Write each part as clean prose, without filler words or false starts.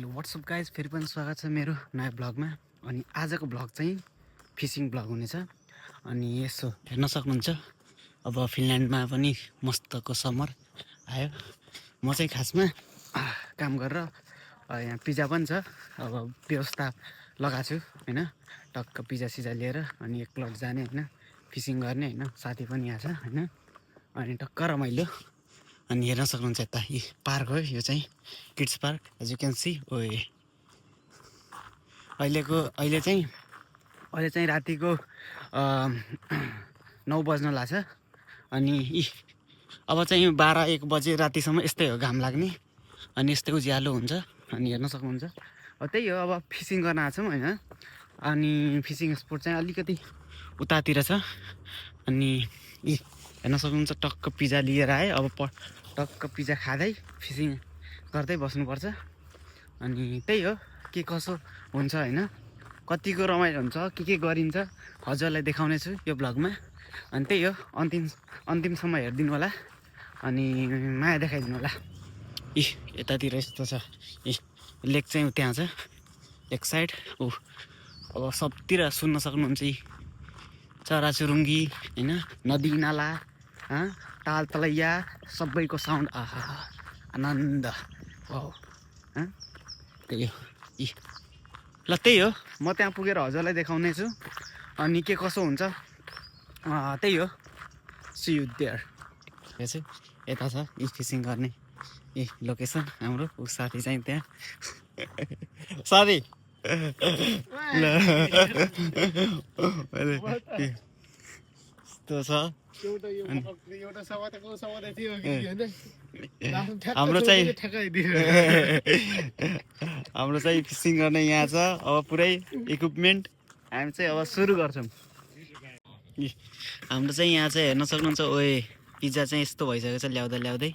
What's up guys, फेरि पनि स्वागत छ मेरो नयाँ ब्लगमा। अनि आजको ब्लग चाहिँ फिसिङ ब्लग हुनेछ। अनि यसो हेर्न सक्नुहुन्छ, अब फिनल्यान्डमा पनि मस्तको समर आयो। म चाहिँ खासमा काम गरेर यहाँ पिज्जा पनि छ। अब व्यवस्था लगाएको छु होइन, टक्क पिज्जा सिजा लिएर अनि एकलट जाने होइन, फिसिङ गर्ने होइन। साथी पनि यहाँ छ होइन, अनि टक्क रमाइलो। अनि हेर्न सक्नुहुन्छ यता यी पार्क हो, यो चाहिँ kids park as you can see. ओए अहिले चाहिँ रातिको 9 बज्न लाग्छ। अनि अब चाहिँ 12-1 बजे रातिसम्म यस्तै हो, घाम लाग्ने अनि यस्तै उज्यालो हुन्छ। अनि हेर्न सक्नुहुन्छ त्यही हो, अब फिसिङ गर्न आएको छौँ होइन। अनि फिसिङ स्पोट चाहिँ अलिकति उतातिर छ। अनि हेर्न सक्नुहुन्छ टक्क पिज्जा लिएर आएँ। अब टक्क पिज्जा खाँदै फिसिङ गर्दै बस्नुपर्छ। अनि त्यही हो, के कसो हुन्छ होइन, कतिको रमाइलो हुन्छ, के गरिन्छ हजुरलाई देखाउने छु यो ब्लगमा। अनि त्यही हो, अन्तिमसम्म हेरिदिनु होला अनि माया देखाइदिनु होला। यतातिर यस्तो छ, लेक चाहिँ त्यहाँ छ एक साइड। अब सबतिर सुन्न सक्नुहुन्छ चराचुरुङ्गी होइन, नदी नाला ताल तलैया सबैको साउन्ड। आहा आनन्द। त्यही हो ल, त्यही हो, म त्यहाँ पुगेर हजुरलाई देखाउने छु अनि के कसो हुन्छ। त्यही हो, सी यु देयर। यो चाहिँ यता छ फिसिङ गर्ने लोकेसन हाम्रो। ऊ साथी चाहिँ त्यहाँ साथी ल यस्तो छ। हाम्रो चाहिँ फिसिङ गर्ने यहाँ छ। अब पुरै इक्विपमेन्ट हामी चाहिँ अब सुरु गर्छौँ। हाम्रो चाहिँ यहाँ चाहिँ हेर्न सक्नुहुन्छ, ओए पिज्जा चाहिँ यस्तो भइसकेको छ, ल्याउँदै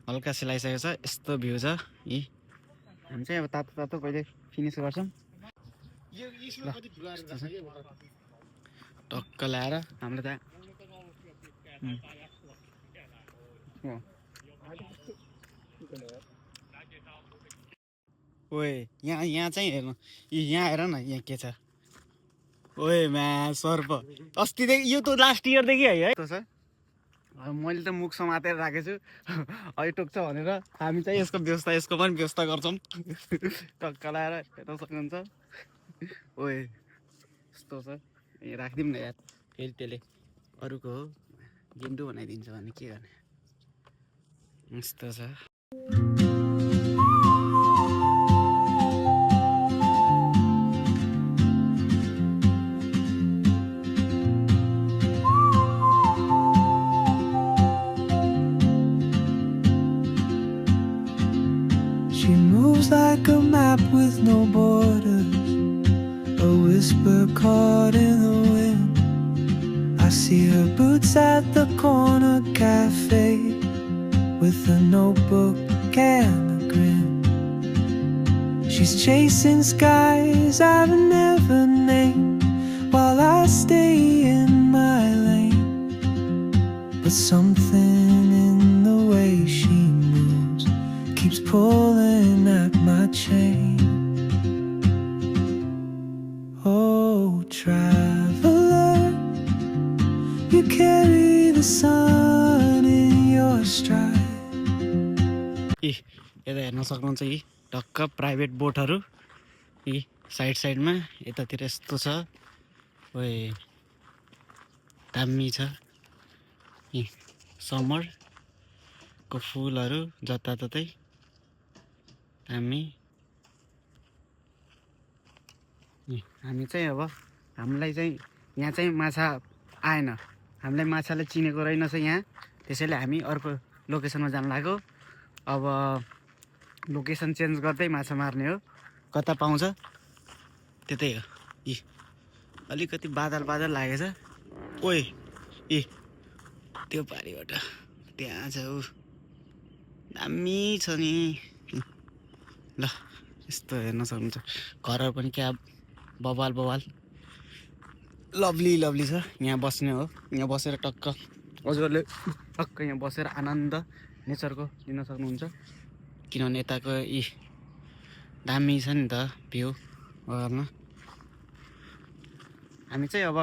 हल्का सिलाइसकेको छ, यस्तो भ्यू छ। हामी चाहिँ अब तातो पहिले फिनिस गर्छौँ। टक्क ल्याएर हाम्रो त्यहाँ ओए यहाँ चाहिँ हेर्नु, यहाँ हेर न, यहाँ के छ। ओए म्या सर्प अस्तिदेखि, यो त लास्ट इयरदेखि है त छ। मैले त मुख समातेर राखेको छु, अहिले टोक्छ भनेर। हामी चाहिँ यसको पनि व्यवस्था गर्छौँ। टक्क लाएर हेर्न सक्नुहुन्छ। ओए यस्तो छ, राखिदिउँ न यार, फेरि त्यसले अरूको हो गिन्डु बनाइदिन्छ भने के गर्ने। यस्तो छ। She moves like a map with no borders, a whisper caught in the wind. I see her boots at the corner cafe with a notebook and a grin. She's chasing skies I've never named while I stay in my lane. But something in the way she moves keeps pulling at my chain. Oh, traveler, you carry the sun in your stride. यता हेर्न सक्नुहुन्छ, टक्क private बोटहरू साइडमा यतातिर यस्तो छ। ओए दामी छ। समरको फुलहरू जताततै दामी। हामी चाहिँ अब हामीलाई चाहिँ यहाँ चाहिँ माछा आएन, हामीलाई माछाले चिनेको रहेनछ यहाँ, त्यसैले हामी अर्को लोकेसनमा जानु लाग्यो। अब लोकेसन चेन्ज गर्दै माछा मार्ने हो, कता पाउँछ त्यतै हो। अलिकति बादल लागेछ। ओए त्यो पारिबाट त्यहाँ छ, ऊ दामी छ नि। ल यस्तो हेर्न सक्नुहुन्छ, घरहरू पनि क्या बवाल लभली छ। यहाँ बस्ने हो, यहाँ बसेर टक्क हजुरले टक्क यहाँ बसेर आनन्द नेचरको लिन सक्नुहुन्छ। किनभने यताको दामी छ नि त भ्यू गर्न। हामी चाहिँ अब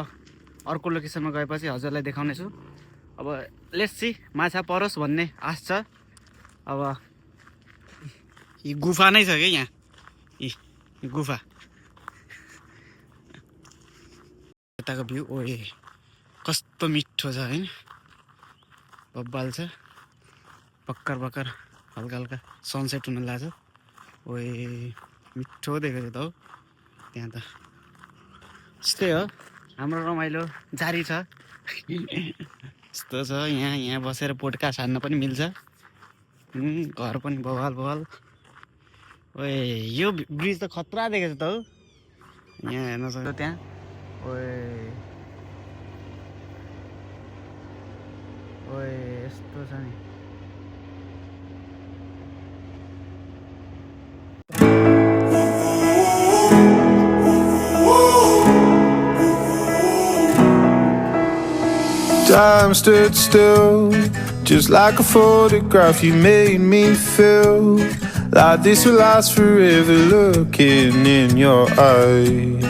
अर्को लोकेसनमा गएपछि हजुरलाई देखाउने छु। अब लेट्स सी माछा परोस् भन्ने आश छ। अब यी गुफा नै छ क्या यहाँ, यी गुफा। यताको भ्यू ओए कस्तो मिठो छ होइन, बब्बाल छ। भर्खर भर्खर हल्का हल्का सनसेट हुन लाग्छ। ओए मिठो देखेको त हौ त्यहाँ त। यस्तै हो हाम्रो रमाइलो जारी छ। यस्तो छ यहाँ बसेर पोडकास्ट हान्न पनि मिल्छ। घर पनि बवाल बवाल। ओए यो ब्रिज त खतरा देखेको छ त हौ, यहाँ हेर्न सक्छ त्यहाँ। ओए ओए यस्तो छ नि। Time stood still, just like a photograph. You made me feel like this will last forever. Looking in your eyes,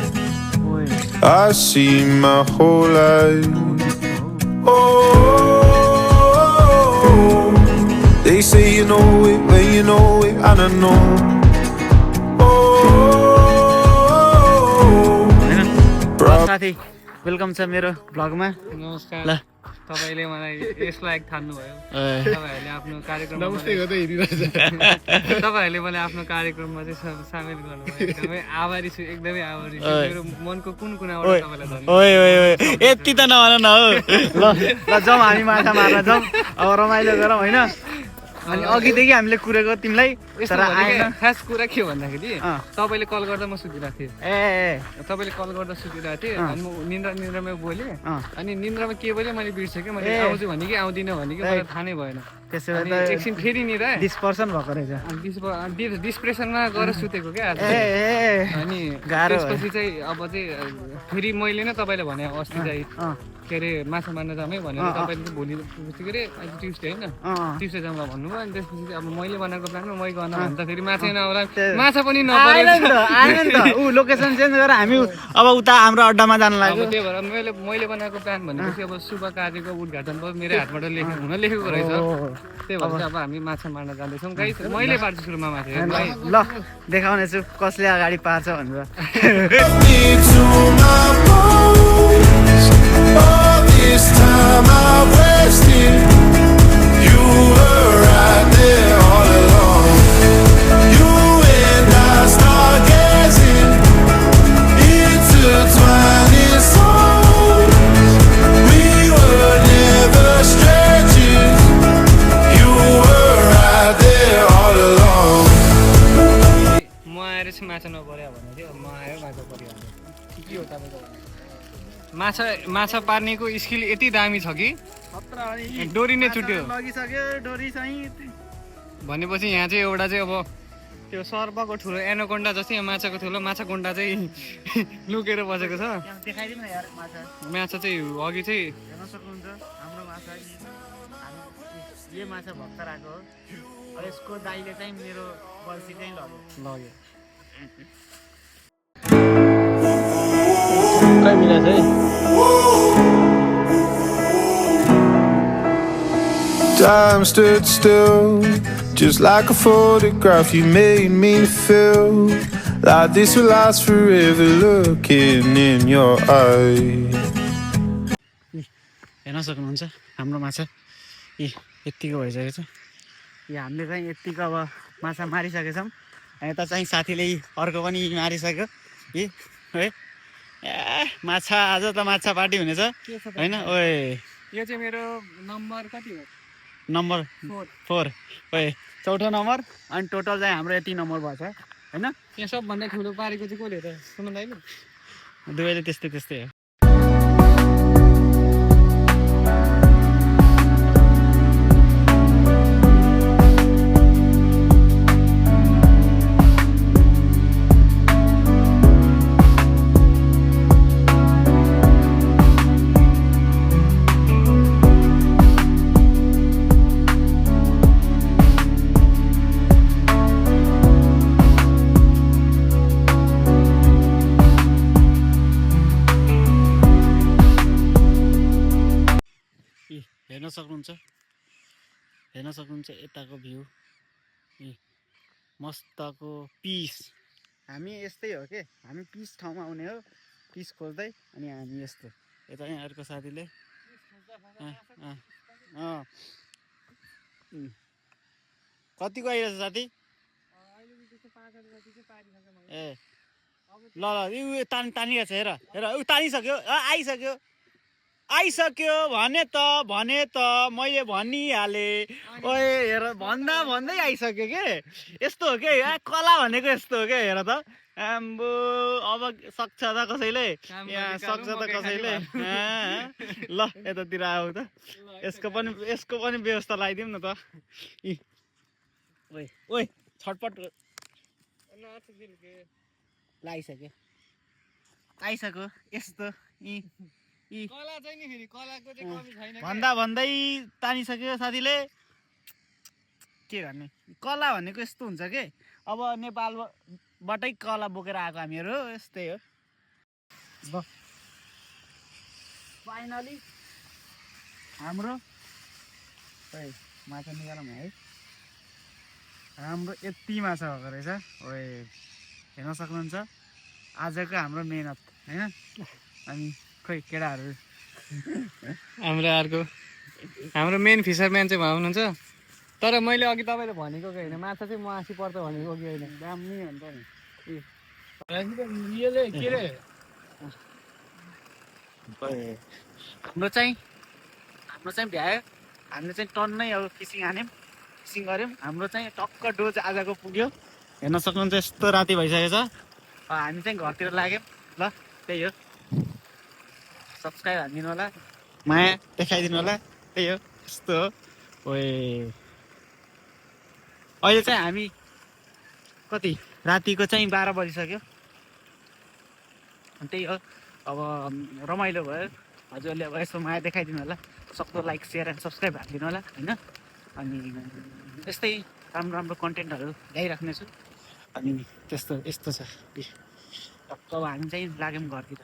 I see my whole life. Oh, they say you know it when you know it, and I know. साथी welcome छ मेरो भ्लगमा। नमस्कार। ल तपाईले मलाई यस लायक ठान्नुभयो। तपाईहरुले आफ्नो कार्यक्रम तपाईहरुले मलाई आफ्नो कार्यक्रममा चाहिँ सामेल गर्नुभयो। एकदमै आभारी छु, एकदमै आभारी छु। मेरो मनको कुन कुनाबाट तपाईलाई धन्यवाद। ओए ओए ओए यति त नभन न हौ। ल ल जाउँ हामी माछा मार्न जाउँ। अब रमाइलो गरौँ होइन। अनि अघिदेखि हामीले कुरेको तिमीलाई तर आएन। खास कुरा के भन्दाखेरि तपाईले कल गर्दा म सुतिरहेको थिएँ। तपाईले कल गर्दा सुतिरहेको थिएँ। अनि म निन्द्रामा बोलेँ। अनि निन्द्रामा के बोलेँ मैले बिर्सेँ कि मैले आउँछु भने कि आउँदिनँ भने कि मलाई थाहा नै भएन। त्यसो अनि एकछिन फेरि नि र डिस्पर्सन भएको रहेछ। डिस्प्रेसनमा गएर सुतेको क्या आज। अनि गाह्रो त्यसपछि चाहिँ अब चाहिँ फेरि मैले नै तपाईँलाई भने अस्ति चाहिँ के अरे माछा मार्न जाउँ है भनेर तपाईँले चाहिँ भोलि के अरे आज ट्युसडे होइन ट्युसडे जाउँला भन्नुभयो। अनि त्यसपछि चाहिँ अब मैले बनाएको प्लानमा मै गर्न भन्दा फेरि माछा नआउला, माछा पनि नपरेको। ऊ लोकेसन चेन्ज गरेर हामी अब उता हाम्रो अड्डामा जान लाग्यो। त्यही भएर मैले बनाएको प्लान भनेपछि अब शुभ कार्यको उद्घाटन भयो मेरो हातबाट लेखेको रहेछ। त्यही भएर चाहिँ अब हामी माछा मार्न जाँदैछौँ गाइस। मैले पार्छु सुरुमा माछा। ल देखाउने छु कसले अगाडि पार्छ भनेर। All this time I wasted, you were right there all along. You and I stargazing, intertwining souls. We were never strangers, you were right there all along. म आएर चाहिँ माछा नपर्यो भने चाहिँ म आयो माछा पर्यो भने के हो तपाईँको? माछा पार्नेको स्किल यति दामी छ कि डोरी नै छुट्यो भनेपछि यहाँ चाहिँ एउटा चाहिँ अब त्यो सर्पको ठुलो एनोकोन्डा जस्तै यहाँ माछाको ठुलो माछा कोन्डा चाहिँ लुकेर बसेको छ। माछा चाहिँ अघि चाहिँ हेर्न सक्नुहुन्छ हाम्रो माछा यो माछा भर्खर आएको हो। अब यसको दाइले चाहिँ मेरो बल्छी चाहिँ लग्यो। कहाँ मिलाछ है? Time stood still, just like a photograph. You made me feel like this will last forever. Looking in your eyes. हेर्न सक्नुहुन्छ हाम्रो माछा यत्तिको भइसकेको छ। हामीले चाहिँ यत्तिको अब माछा मारिसकेछौँ। यता चाहिँ साथीले अर्को पनि मारिसक्यो है। माछा आज त माछा पार्टी हुनेछ होइन। ओए यो चाहिँ मेरो नम्बर कति हो? नम्बर 4। ओए चौथो नम्बर। अनि टोटल चाहिँ हाम्रो यति नम्बर भएछ होइन। यहाँ सबभन्दा ठुलो पारेको चाहिँ कसले त सुमन दाइले? दुवैले त्यस्तै त्यस्तै हो। सक्नुहुन्छ यताको भ्यू मस्तको पिस। हामी यस्तै हो के, हामी पिस ठाउँमा आउने हो, पिस खोज्दै। अनि हामी यस्तो यता यहाँ अर्को साथीले कतिको आइरहेछ साथी? ए ल यो तानिरहेछ, हेर हेर ऊ तानिसक्यो, आइसक्यो भने त मैले भनिहालेँ। ओए हेर भन्दै आइसक्यो के। यस्तो हो के कला भनेको, यस्तो हो के। हेर त आम्बो अब सक्छ त कसैले, यहाँ सक्छ त कसैले। ल यतातिर आऊ त, यसको पनि व्यवस्था लगाइदिउँ न त। ओए छटपट लगाइसक्यो, आइसक्यो यस्तो कला चाहिँ नि फेरि कलाको चाहिँ कमी छैन भन्दै तानिसक्यो साथीले। के गर्ने, कला भनेको यस्तो हुन्छ के। अब नेपालबाटै कला बोकेर आएको हामीहरू, यस्तै हो। ल फाइनली हाम्रो माछा निकालौँ है। हाम्रो यति माछा भएको रहेछ। ओए हेर्न सक्नुहुन्छ आजको हाम्रो मेहनत होइन। अनि खोइ केटाहरू हाम्रो मेन फिसरम्यान चाहिँ उहाँ हुनुहुन्छ। तर मैले अघि तपाईँले भनेको कि होइन, माछा चाहिँ मासी पर्छ भनेको कि होइन, दामी हुन्छ नि। के अरे हाम्रो चाहिँ भ्यायो। हामीले चाहिँ टन्नै अब फिसिङ गऱ्यौँ। हाम्रो चाहिँ टक्क डोज आजको पुग्यो। हेर्न सक्नुहुन्छ यस्तो राति भइसकेको छ। हामी चाहिँ घरतिर लाग्यौँ। ल त्यही हो, सब्सक्राइब हानिदिनु होला, माया देखाइदिनु होला, त्यही हो, यस्तो हो। ओए अहिले चाहिँ हामी कति रातिको चाहिँ 12 बजिसक्यो। त्यही हो, अब रमाइलो भयो। हजुरहरूले अब यसो माया देखाइदिनु होला, सक्दो लाइक सेयर एन्ड सब्सक्राइब हालिदिनु होला होइन। अनि यस्तै राम्रो कन्टेन्टहरू ल्याइराख्नेछु। अनि यस्तो छ टक्क हामी चाहिँ लाग्यौँ घरतिर।